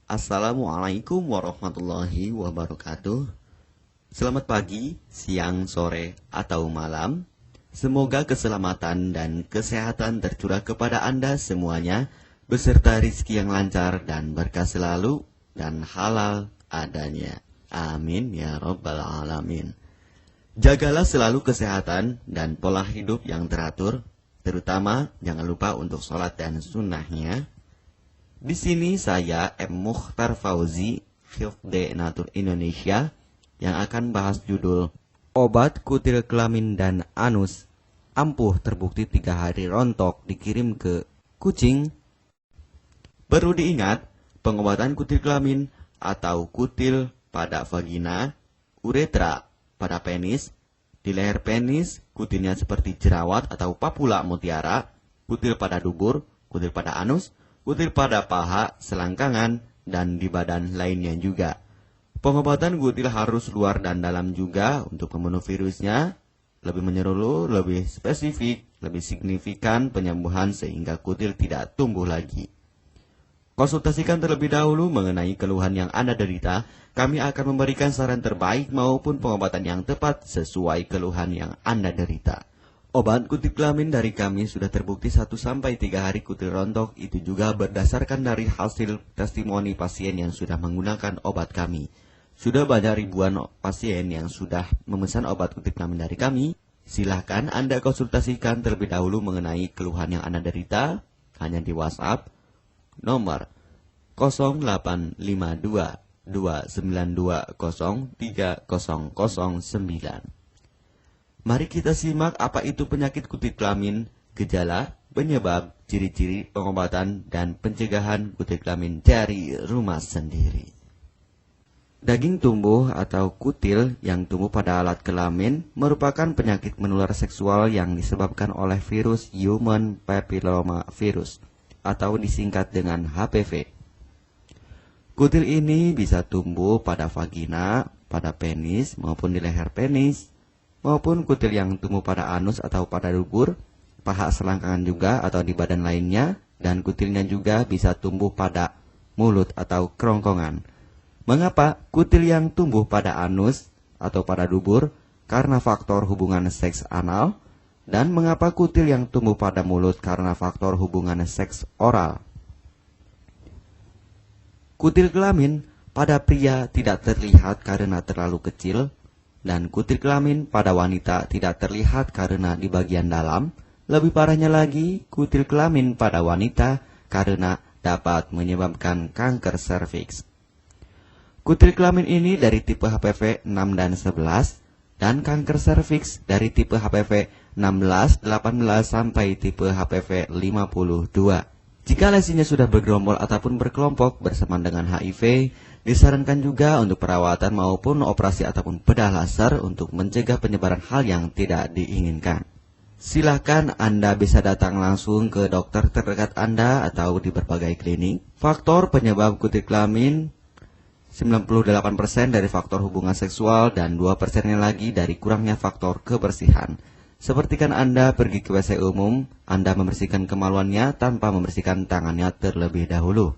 Assalamualaikum warahmatullahi wabarakatuh. Selamat pagi, siang, sore, atau malam. Semoga keselamatan dan kesehatan tercurah kepada Anda semuanya, beserta rizki yang lancar dan berkah selalu, dan halal adanya. Amin ya rabbal alamin. Jagalah selalu kesehatan dan pola hidup yang teratur, terutama jangan lupa untuk sholat dan sunnahnya. Di sini saya M. Mukhtar Fauzi, Hifdz Natur Indonesia, yang akan bahas judul Obat Kutil Kelamin dan Anus ampuh terbukti 3 hari rontok dikirim ke kucing. Perlu diingat, pengobatan kutil kelamin atau kutil pada vagina, uretra pada penis, di leher penis, kutilnya seperti jerawat atau papula mutiara, kutil pada dubur, kutil pada anus, kutil pada paha, selangkangan, dan di badan lainnya juga. Pengobatan kutil harus luar dan dalam juga untuk membunuh virusnya, lebih menyeluruh, lebih spesifik, lebih signifikan penyembuhan sehingga kutil tidak tumbuh lagi. Konsultasikan terlebih dahulu mengenai keluhan yang Anda derita, kami akan memberikan saran terbaik maupun pengobatan yang tepat sesuai keluhan yang Anda derita. Obat kutil kelamin dari kami sudah terbukti 1-3 hari kutil rontok, itu juga berdasarkan dari hasil testimoni pasien yang sudah menggunakan obat kami. Sudah banyak ribuan pasien yang sudah memesan obat kutil kelamin dari kami. Silahkan Anda konsultasikan terlebih dahulu mengenai keluhan yang Anda derita, hanya di WhatsApp nomor 0852 292 0309. Mari kita simak apa itu penyakit kutil kelamin, gejala, penyebab, ciri-ciri, pengobatan, dan pencegahan kutil kelamin dari rumah sendiri. Daging tumbuh atau kutil yang tumbuh pada alat kelamin merupakan penyakit menular seksual yang disebabkan oleh virus Human Papilloma Virus atau disingkat dengan HPV. Kutil ini bisa tumbuh pada vagina, pada penis, maupun di leher penis, maupun kutil yang tumbuh pada anus atau pada dubur, paha selangkangan juga atau di badan lainnya, dan kutilnya juga bisa tumbuh pada mulut atau kerongkongan. Mengapa kutil yang tumbuh pada anus atau pada dubur? Karena faktor hubungan seks anal. Dan mengapa kutil yang tumbuh pada mulut? Karena faktor hubungan seks oral. Kutil kelamin pada pria tidak terlihat karena terlalu kecil, dan kutil kelamin pada wanita tidak terlihat karena di bagian dalam. Lebih parahnya lagi, kutil kelamin pada wanita karena dapat menyebabkan kanker serviks. Kutil kelamin ini dari tipe HPV 6 dan 11, dan kanker serviks dari tipe HPV 16, 18 sampai tipe HPV 52. Jika lesinya sudah bergerombol ataupun berkelompok bersamaan dengan HIV, disarankan juga untuk perawatan maupun operasi ataupun bedah laser untuk mencegah penyebaran hal yang tidak diinginkan. Silakan Anda bisa datang langsung ke dokter terdekat Anda atau di berbagai klinik. Faktor penyebab kutil kelamin 98% dari faktor hubungan seksual dan 2%-nya lagi dari kurangnya faktor kebersihan. Sepertikan Anda pergi ke WC umum, Anda membersihkan kemaluannya tanpa membersihkan tangannya terlebih dahulu.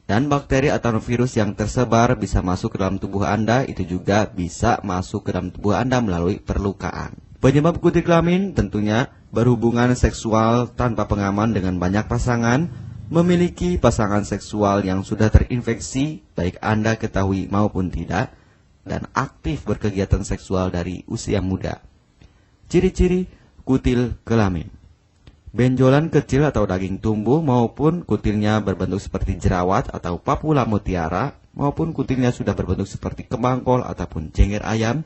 Dan bakteri atau virus yang tersebar bisa masuk ke dalam tubuh Anda, itu juga bisa masuk ke dalam tubuh Anda melalui perlukaan. Penyebab kutil kelamin tentunya berhubungan seksual tanpa pengaman dengan banyak pasangan, memiliki pasangan seksual yang sudah terinfeksi, baik Anda ketahui maupun tidak, dan aktif berkegiatan seksual dari usia muda. Ciri-ciri kutil kelamin: benjolan kecil atau daging tumbuh maupun kutilnya berbentuk seperti jerawat atau papula mutiara, maupun kutilnya sudah berbentuk seperti kembang kol ataupun cengir ayam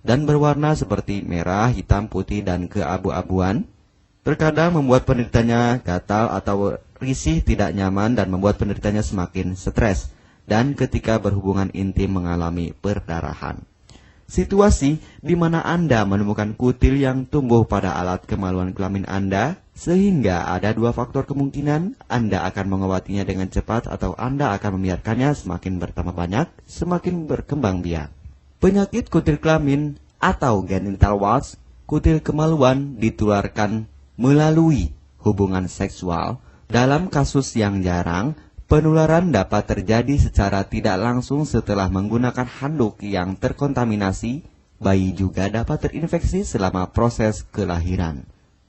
dan berwarna seperti merah, hitam, putih, dan keabu-abuan. Terkadang membuat penderitanya gatal atau risih, tidak nyaman, dan membuat penderitanya semakin stres, dan ketika berhubungan intim mengalami perdarahan. Situasi di mana Anda menemukan kutil yang tumbuh pada alat kemaluan kelamin Anda, sehingga ada 2 faktor kemungkinan: Anda akan mengobatinya dengan cepat atau Anda akan membiarkannya semakin bertambah banyak, semakin berkembang biak. Penyakit kutil kelamin atau genital warts, kutil kemaluan, ditularkan melalui hubungan seksual. Dalam kasus yang jarang, Penularan dapat terjadi secara tidak langsung setelah menggunakan handuk yang terkontaminasi. Bayi juga dapat terinfeksi selama proses kelahiran.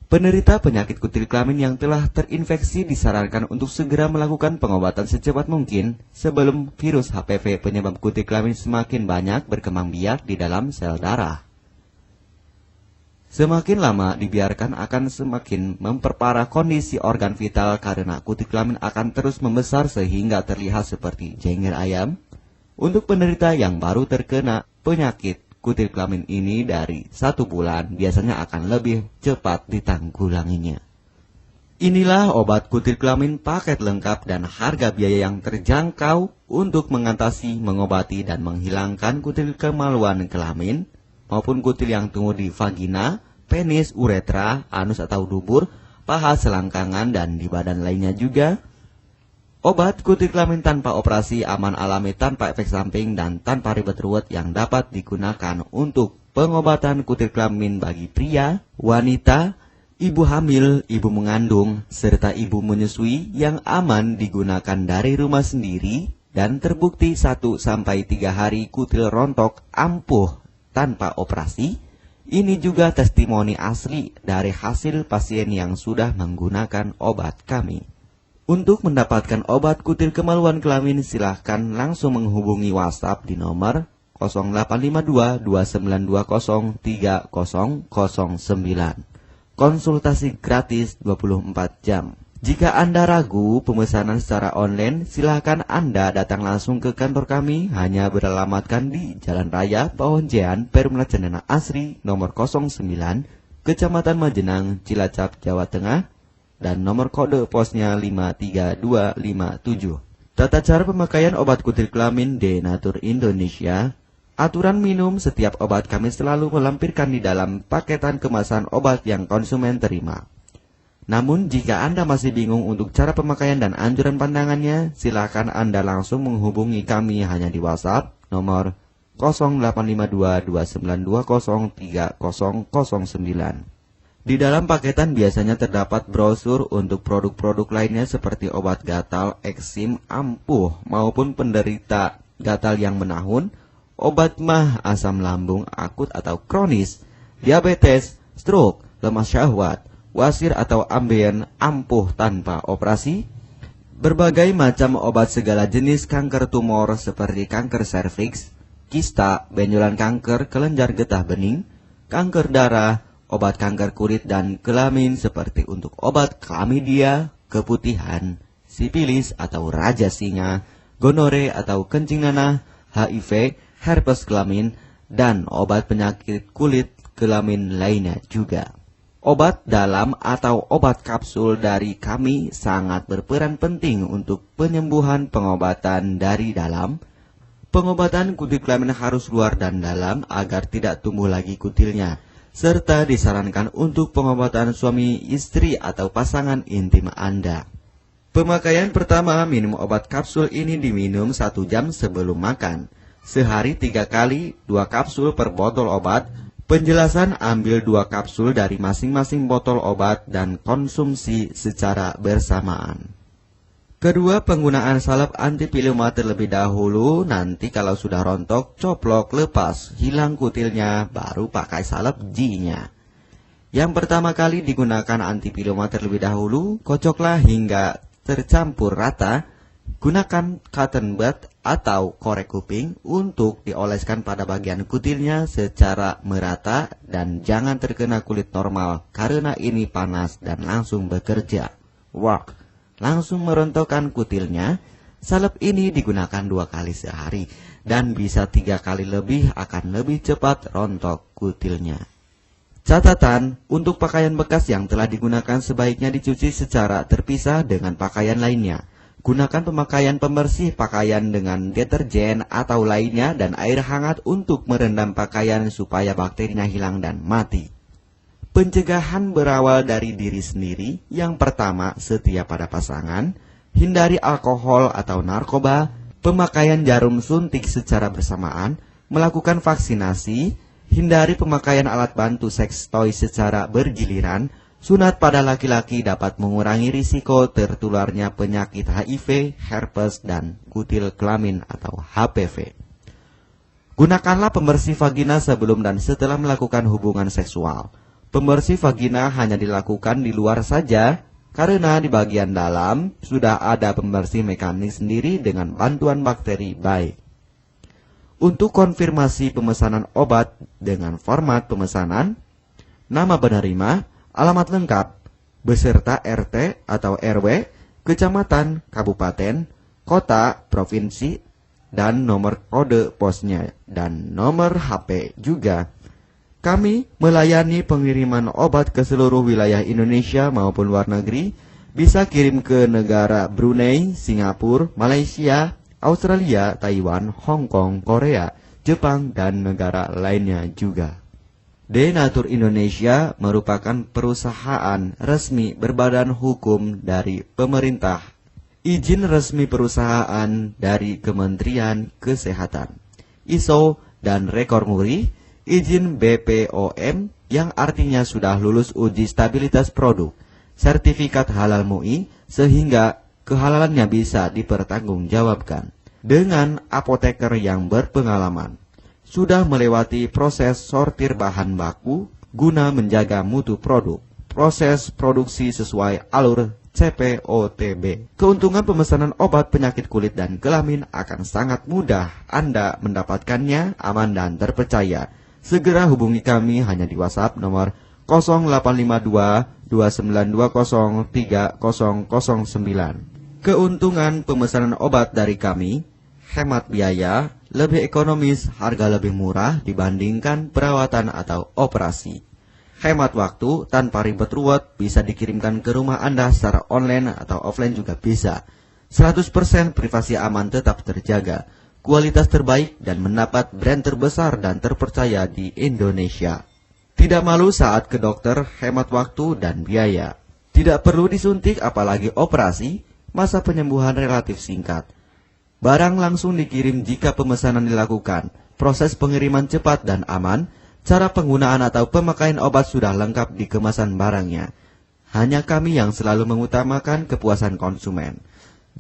Penderita penyakit kutil kelamin yang telah terinfeksi disarankan untuk segera melakukan pengobatan secepat mungkin sebelum virus HPV penyebab kutil kelamin semakin banyak berkembang biak di dalam sel darah. Semakin lama dibiarkan akan semakin memperparah kondisi organ vital karena kutil kelamin akan terus membesar sehingga terlihat seperti jengger ayam. Untuk penderita yang baru terkena penyakit kutil kelamin ini dari 1 bulan biasanya akan lebih cepat ditanggulanginya. Inilah obat kutil kelamin paket lengkap dan harga biaya yang terjangkau untuk mengatasi, mengobati, dan menghilangkan kutil kemaluan kelamin maupun kutil yang tumbuh di vagina, penis, uretra, anus atau dubur, paha, selangkangan, dan di badan lainnya juga. Obat kutil kelamin tanpa operasi, aman alami, tanpa efek samping, dan tanpa ribet ruwet yang dapat digunakan untuk pengobatan kutil kelamin bagi pria, wanita, ibu hamil, ibu mengandung, serta ibu menyusui yang aman digunakan dari rumah sendiri dan terbukti 1-3 hari kutil rontok ampuh tanpa operasi. Ini juga testimoni asli dari hasil pasien yang sudah menggunakan obat kami. Untuk mendapatkan obat kutil kemaluan kelamin, silahkan langsung menghubungi WhatsApp di nomor 0852 2920 3009. Konsultasi gratis 24 jam. Jika Anda ragu pemesanan secara online, silahkan Anda datang langsung ke kantor kami, hanya beralamatkan di Jalan Raya Pahonjean, Perumna Cendana Asri, nomor 09, Kecamatan Majenang, Cilacap, Jawa Tengah, dan nomor kode posnya 53257. Tata cara pemakaian obat kutil kelamin Denatur Indonesia. Aturan minum setiap obat kami selalu melampirkan di dalam paketan kemasan obat yang konsumen terima. Namun, jika Anda masih bingung untuk cara pemakaian dan anjuran pandangannya, silakan Anda langsung menghubungi kami hanya di WhatsApp nomor 0852 2920 3009. Di dalam paketan biasanya terdapat brosur untuk produk-produk lainnya seperti obat gatal, eksim, ampuh, maupun penderita gatal yang menahun, obat mah, asam lambung akut atau kronis, diabetes, stroke, lemah syahwat, wasir atau ambien ampuh tanpa operasi, berbagai macam obat segala jenis kanker tumor seperti kanker serviks, kista, benjolan kanker, kelenjar getah bening, kanker darah, obat kanker kulit dan kelamin seperti untuk obat klamidia, keputihan, sipilis atau raja singa, gonore atau kencing nanah, HIV, herpes kelamin, dan obat penyakit kulit kelamin lainnya juga. Obat dalam atau obat kapsul dari kami sangat berperan penting untuk penyembuhan pengobatan dari dalam. Pengobatan kutil kelamin harus luar dan dalam agar tidak tumbuh lagi kutilnya, serta disarankan untuk pengobatan suami, istri, atau pasangan intim Anda. Pemakaian pertama, minum obat kapsul ini diminum 1 jam sebelum makan. Sehari 3 kali, 2 kapsul per botol obat. Penjelasan, ambil 2 kapsul dari masing-masing botol obat dan konsumsi secara bersamaan. Kedua, penggunaan salep antipiluma terlebih dahulu, nanti kalau sudah rontok, coplok, lepas, hilang kutilnya, baru pakai salep G-nya. Yang pertama kali digunakan antipiluma terlebih dahulu, kocoklah hingga tercampur rata. Gunakan cotton bud atau korek kuping untuk dioleskan pada bagian kutilnya secara merata dan jangan terkena kulit normal karena ini panas dan langsung bekerja. Work, langsung merontokkan kutilnya. Salep ini digunakan 2 kali sehari dan bisa 3 kali lebih akan lebih cepat rontok kutilnya. Catatan, untuk pakaian bekas yang telah digunakan sebaiknya dicuci secara terpisah dengan pakaian lainnya. Gunakan pemakaian pembersih pakaian dengan deterjen atau lainnya dan air hangat untuk merendam pakaian supaya bakterinya hilang dan mati. Pencegahan berawal dari diri sendiri. Yang pertama, setia pada pasangan, hindari alkohol atau narkoba, pemakaian jarum suntik secara bersamaan, melakukan vaksinasi, hindari pemakaian alat bantu seks toy secara bergiliran, Sunat pada laki-laki dapat mengurangi risiko tertularnya penyakit HIV, herpes, dan kutil kelamin atau HPV. Gunakanlah pembersih vagina sebelum dan setelah melakukan hubungan seksual. Pembersih vagina hanya dilakukan di luar saja, karena di bagian dalam sudah ada pembersih mekanik sendiri dengan bantuan bakteri baik. Untuk konfirmasi pemesanan obat dengan format pemesanan, nama penerima, alamat lengkap, beserta RT atau RW, kecamatan, kabupaten, kota, provinsi, dan nomor kode posnya, dan nomor HP juga. Kami melayani pengiriman obat ke seluruh wilayah Indonesia maupun luar negeri, bisa kirim ke negara Brunei, Singapura, Malaysia, Australia, Taiwan, Hong Kong, Korea, Jepang, dan negara lainnya juga. Denatur Indonesia merupakan perusahaan resmi berbadan hukum dari pemerintah. Izin resmi perusahaan dari Kementerian Kesehatan, ISO dan rekor muri, izin BPOM yang artinya sudah lulus uji stabilitas produk, sertifikat halal MUI sehingga kehalalannya bisa dipertanggungjawabkan, dengan apoteker yang berpengalaman, sudah melewati proses sortir bahan baku guna menjaga mutu produk, proses produksi sesuai alur CPOTB. Keuntungan pemesanan obat penyakit kulit dan kelamin akan sangat mudah Anda mendapatkannya, aman dan terpercaya. Segera hubungi kami hanya di WhatsApp nomor 0852 2920 3009. Keuntungan pemesanan obat dari kami, hemat biaya, lebih ekonomis, harga lebih murah dibandingkan perawatan atau operasi. Hemat waktu, tanpa ribet ruwet, bisa dikirimkan ke rumah Anda secara online atau offline juga bisa. 100% privasi aman tetap terjaga, kualitas terbaik dan mendapat brand terbesar dan terpercaya di Indonesia. Tidak malu saat ke dokter, hemat waktu dan biaya. Tidak perlu disuntik apalagi operasi, masa penyembuhan relatif singkat. Barang langsung dikirim jika pemesanan dilakukan, proses pengiriman cepat dan aman. Cara penggunaan atau pemakaian obat sudah lengkap di kemasan barangnya. Hanya kami yang selalu mengutamakan kepuasan konsumen.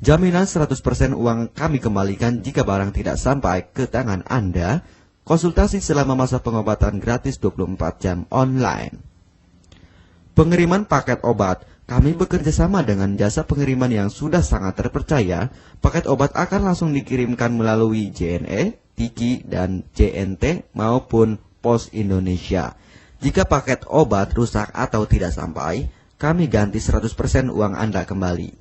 Jaminan 100% uang kami kembalikan jika barang tidak sampai ke tangan Anda. Konsultasi selama masa pengobatan gratis 24 jam online. Pengiriman paket obat. Kami bekerja sama dengan jasa pengiriman yang sudah sangat terpercaya. Paket obat akan langsung dikirimkan melalui JNE, Tiki, dan JNT maupun Pos Indonesia. Jika paket obat rusak atau tidak sampai, kami ganti 100% uang Anda kembali.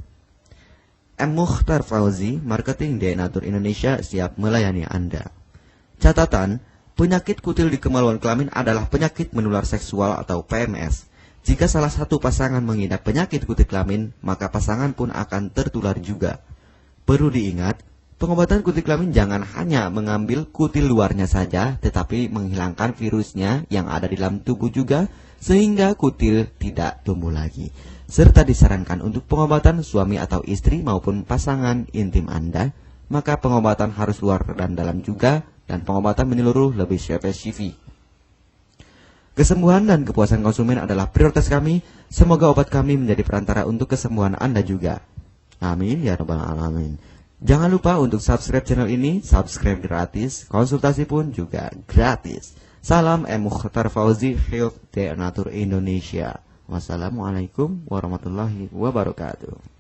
M. Mukhtar Fauzi, Marketing Denatur Indonesia, siap melayani Anda. Catatan, penyakit kutil di kemaluan kelamin adalah penyakit menular seksual atau PMS. Jika salah satu pasangan mengidap penyakit kutil kelamin, maka pasangan pun akan tertular juga. Perlu diingat, pengobatan kutil kelamin jangan hanya mengambil kutil luarnya saja, tetapi menghilangkan virusnya yang ada di dalam tubuh juga, sehingga kutil tidak tumbuh lagi. Serta disarankan untuk pengobatan suami atau istri maupun pasangan intim Anda, maka pengobatan harus luar dan dalam juga, dan pengobatan menyeluruh lebih spesifik. Kesembuhan dan kepuasan konsumen adalah prioritas kami. Semoga obat kami menjadi perantara untuk kesembuhan Anda juga. Amin ya rabbal alamin. Jangan lupa untuk subscribe channel ini, subscribe gratis, konsultasi pun juga gratis. Salam M. Mukhtar Fauzi, Health Denatur Indonesia. Wassalamualaikum warahmatullahi wabarakatuh.